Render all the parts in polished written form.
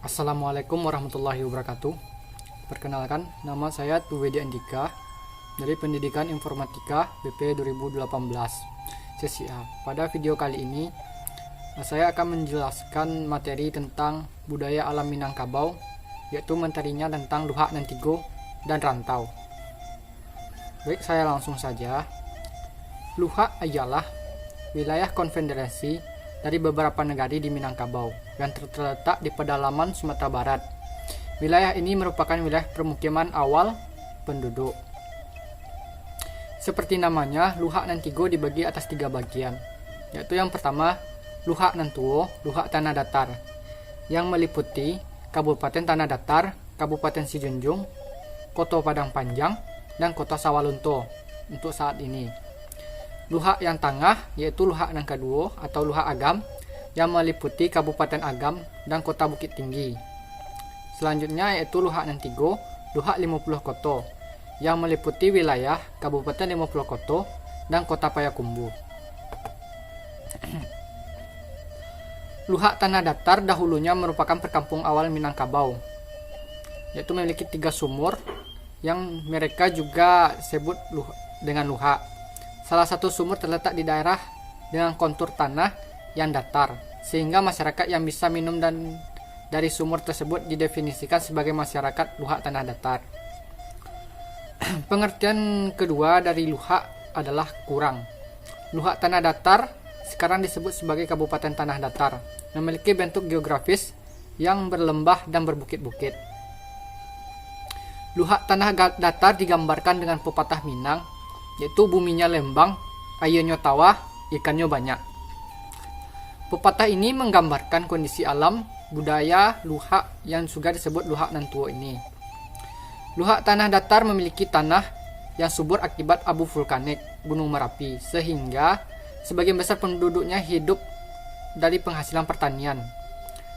Assalamualaikum warahmatullahi wabarakatuh. Perkenalkan, nama saya Tuwedi Andika dari Pendidikan Informatika BP 2018 Sesi A. Pada video kali ini saya akan menjelaskan materi tentang budaya alam Minangkabau, yaitu materinya tentang luhak nan tigo dan rantau. Baik, saya langsung saja. Luhak ialah wilayah konfederasi dari beberapa negara di Minangkabau yang terletak di pedalaman Sumatera Barat. Wilayah ini merupakan wilayah permukiman awal penduduk. Seperti namanya, luhak nan tigo dibagi atas 3 bagian, yaitu yang pertama, luhak nan tuo, luhak tanah datar, yang meliputi Kabupaten Tanah Datar, Kabupaten Sijunjung, Kota Padang Panjang, dan Kota Sawalunto untuk saat ini. Luhak yang tengah yaitu luhak nan kedua atau luhak Agam, yang meliputi Kabupaten Agam dan Kota Bukit Tinggi. Selanjutnya yaitu luhak nan tigo, luhak 50 Koto, yang meliputi wilayah Kabupaten 50 Koto dan Kota Payakumbuh. Luhak tanah datar dahulunya merupakan perkampung awal Minangkabau, yaitu memiliki 3 sumur yang mereka juga sebut dengan luhak. Salah satu sumur terletak di daerah dengan kontur tanah yang datar, sehingga masyarakat yang bisa minum dan dari sumur tersebut didefinisikan sebagai masyarakat luhak tanah datar. Pengertian kedua dari luhak adalah kurang. Luhak tanah datar sekarang disebut sebagai Kabupaten Tanah Datar, memiliki bentuk geografis yang berlembah dan berbukit-bukit. Luhak tanah datar digambarkan dengan pepatah Minang, yaitu buminya lembang, airnya tawah, ikannya banyak. Pepatah ini menggambarkan kondisi alam budaya luhak yang juga disebut luhak nan tuo ini. Luhak tanah datar memiliki tanah yang subur akibat abu vulkanik Gunung Merapi, sehingga sebagian besar penduduknya hidup dari penghasilan pertanian,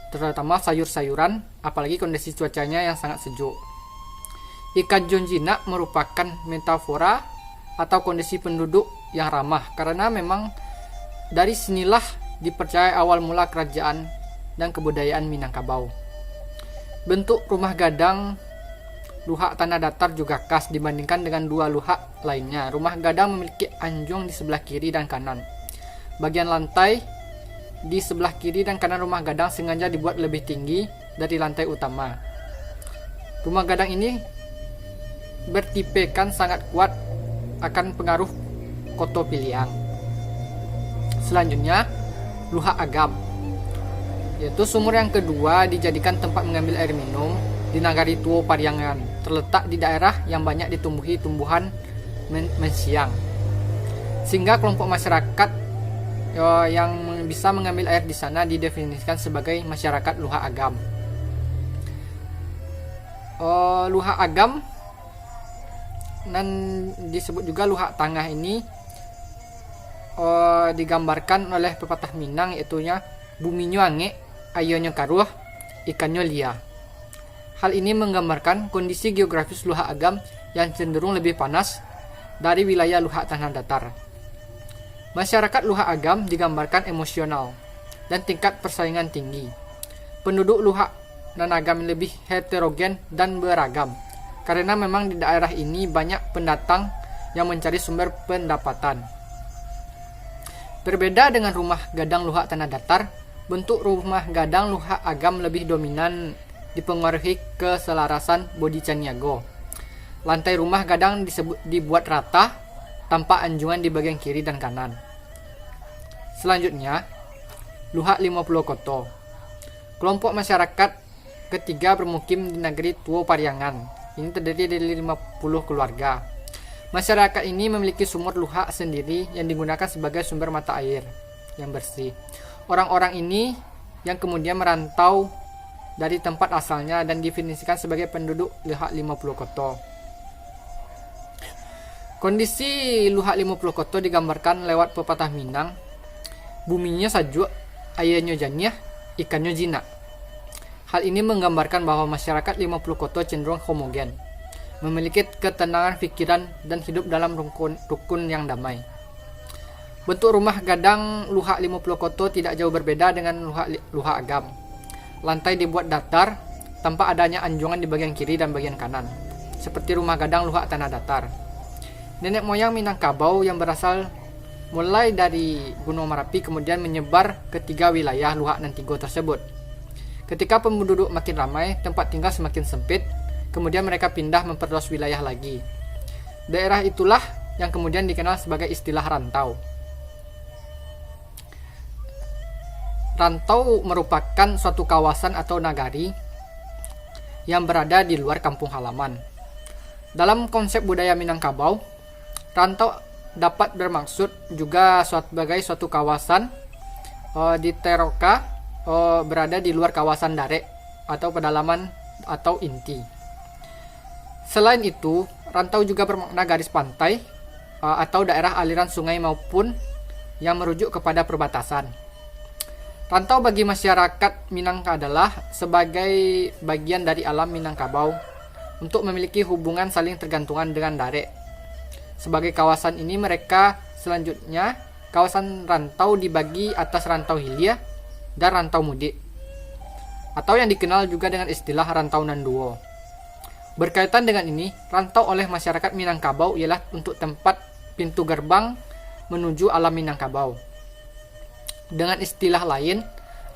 terutama sayur-sayuran, apalagi kondisi cuacanya yang sangat sejuk. Ikan jonjina merupakan metafora atau kondisi penduduk yang ramah, karena memang dari sinilah dipercaya awal mula kerajaan dan kebudayaan Minangkabau. Bentuk rumah gadang luhak tanah datar juga khas dibandingkan dengan 2 luhak lainnya. Rumah gadang memiliki anjung di sebelah kiri dan kanan. Bagian lantai di sebelah kiri dan kanan rumah gadang sengaja dibuat lebih tinggi dari lantai utama. Rumah gadang ini bertipekan sangat kuat akan pengaruh koto pilihan. Selanjutnya, luhak Agam, yaitu sumur yang kedua dijadikan tempat mengambil air minum di Nagari Tuo Pariangan, terletak di daerah yang banyak ditumbuhi tumbuhan mensiang, sehingga kelompok masyarakat yang bisa mengambil air di sana didefinisikan sebagai masyarakat luhak Agam. Luhak Agam dan disebut juga luhak tengah ini digambarkan oleh pepatah Minang, yaitunya buminya ange, airnya karuh, ikannya lia. Hal ini menggambarkan kondisi geografis luhak Agam yang cenderung lebih panas dari wilayah luhak tanah datar. Masyarakat luhak Agam digambarkan emosional dan tingkat persaingan tinggi. Penduduk luhak dan Agam lebih heterogen dan beragam, karena memang di daerah ini banyak pendatang yang mencari sumber pendapatan. Berbeda dengan rumah gadang luhak tanah datar, bentuk rumah gadang luhak Agam lebih dominan dipengaruhi keselarasan bodi caniago. Lantai rumah gadang dibuat rata tanpa anjungan di bagian kiri dan kanan. Selanjutnya, luhak 50 Koto. Kelompok masyarakat ketiga bermukim di Negeri Tuo Pariangan. Ini terdiri dari 50 keluarga. Masyarakat ini memiliki sumur luhak sendiri yang digunakan sebagai sumber mata air yang bersih. Orang-orang ini yang kemudian merantau dari tempat asalnya dan definisikan sebagai penduduk luhak 50 Koto. Kondisi luhak 50 Koto digambarkan lewat pepatah Minang, buminya sajuk, airnya janiah, ikannya jinak. Hal ini menggambarkan bahwa masyarakat 50 Koto cenderung homogen, memiliki ketenangan pikiran dan hidup dalam rukun yang damai. Bentuk rumah gadang luhak 50 Koto tidak jauh berbeda dengan luhak Agam. lantai dibuat datar tanpa adanya anjungan di bagian kiri dan bagian kanan, seperti rumah gadang luhak tanah datar. Nenek moyang Minangkabau yang berasal mulai dari Gunung Merapi kemudian menyebar ke 3 wilayah luhak Nantigo tersebut. Ketika penduduk makin ramai, tempat tinggal semakin sempit, kemudian mereka pindah memperluas wilayah lagi. Daerah itulah yang kemudian dikenal sebagai istilah rantau. Rantau merupakan suatu kawasan atau nagari yang berada di luar kampung halaman. Dalam konsep budaya Minangkabau, rantau dapat bermaksud juga sebagai suatu kawasan di Teroka berada di luar kawasan Darek atau pedalaman atau inti. Selain itu, rantau juga bermakna garis pantai atau daerah aliran sungai maupun yang merujuk kepada perbatasan. Rantau bagi masyarakat Minang adalah sebagai bagian dari alam Minangkabau untuk memiliki hubungan saling tergantungan dengan Darek. Sebagai kawasan ini mereka selanjutnya kawasan rantau dibagi atas rantau hilir dan rantau mudik, atau yang dikenal juga dengan istilah rantau nanduo. Berkaitan dengan ini, rantau oleh masyarakat Minangkabau ialah untuk tempat pintu gerbang menuju alam Minangkabau. Dengan istilah lain,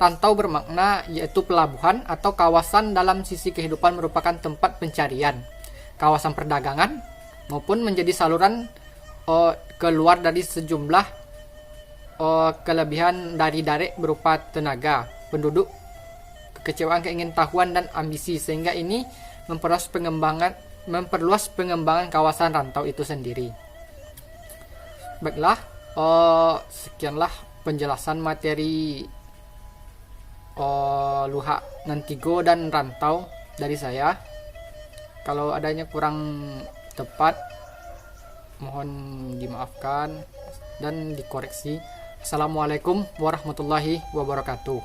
rantau bermakna yaitu pelabuhan atau kawasan dalam sisi kehidupan merupakan tempat pencarian, kawasan perdagangan, maupun menjadi saluran keluar dari sejumlah kelebihan dari Darek berupa tenaga, penduduk, kekecewaan, keingintahuan, dan ambisi, sehingga ini memperluas pengembangan kawasan rantau itu sendiri. Baiklah, sekianlah penjelasan materi luhak Nantigo dan rantau dari saya. Kalau adanya kurang tepat, mohon dimaafkan dan dikoreksi. Assalamualaikum warahmatullahi wabarakatuh.